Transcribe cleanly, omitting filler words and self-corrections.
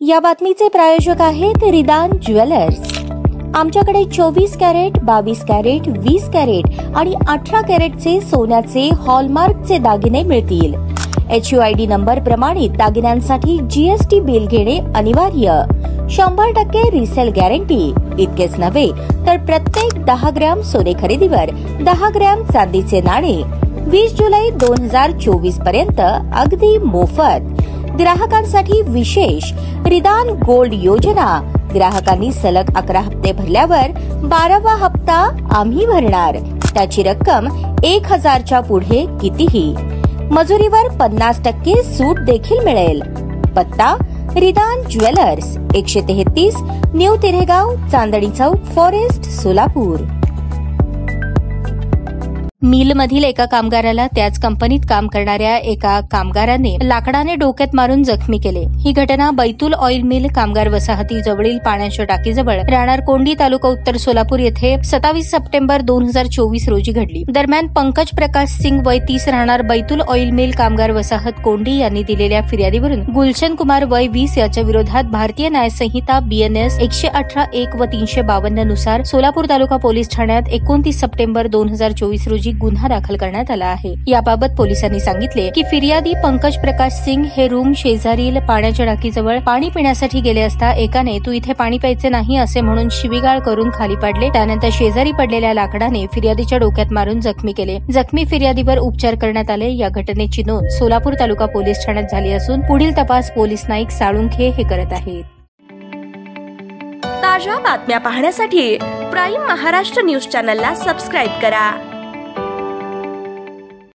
या बातमीचे प्रायोजक आहेत रिदान ज्वेलर्स। आमच्याकडे 24 कॅरेट, 22 कॅरेट, 20 कॅरेट आणि 18 कॅरेटचे सोन्याचे हॉलमार्कचे दागिने मिळतील। HUID नंबर प्रमाणित दागिन्यांसाठी GST बिल घेणे अनिवार्य। 100% रिसेल गॅरंटी। इतकेच नव्हे तर प्रत्येक 10 ग्रॅम सोने खरेदीवर 10 ग्रॅम चांदीचे नाणे 20 जुलै 2024 पर्यंत अगदी मोफत। ग्राहकांसाठी विशेष रिदान गोल्ड योजना। ग्राहकांनी सलग 11 हप्ते भरल्यावर 12वा हप्ता आम्ही भरणार। त्याची रक्कम 1000च्या पुढे कितीही। मजुरीवर 50% सूट देखील मिळेल। पत्ता रिदान jewellers, 133 new तिरेगाव, Chandni Chowk, forest, Solapur. मिलमधील एका कामगाराला त्याच कंपनीत काम करणाऱ्या एका कामगाराने लाकडाने डोक्यात मारून जखमी केले। ही घटना बैतूल ऑइल मिल कामगार वसाहती जवळील पाण्याच्या टाकीजवळ राहणार कोंडी, तालुका उत्तर सोलापूर येथे 27 सप्टेंबर 2024 रोजी घडली। दरम्यान पंकज प्रकाश सिंग वय 30 राहणार बैतूल ऑइल मिल कामगार वसाहत कोंडी यांनी दिलेल्या फिर्यादीवरून गुलशन कुमार वय 20 याच्या विरोधात भारतीय न्याय संहिता BNS 118(1) व 352 नुसार सोलापूर तालुका पोलीस ठाण्यात 29 सप्टेंबर 2024 रोजी गुन्हा दाखल करण्यात आला आहे। याबाबत पोलिसांनी सांगितले की फिर्यादी पंकज प्रकाश सिंग हे रूम शेजारील पाण्याच्या टाकीजवळ पाणी पिण्यासाठी गेले असता एकाने तू इथे पाणी प्यायचे नाही असे म्हणून शिवीगाळ करून खाली पाडले। त्यानंतर शेजारी पडलेल्या लाकडाने फिर्यादीच्या डोक्यात मारून जखमी केले। जखमी फिर्यादीवर उपचार करण्यात आले। या घटनेची नोंद सोलापूर तालुका पोलीस ठाण्यात झाली असून पुढील तपास पोलीस नाईक साळुंखे हे करत आहेत। ताज्या बातम्या पाहण्यासाठी प्राईम महाराष्ट्र न्यूज चॅनलला सबस्क्राईब करा।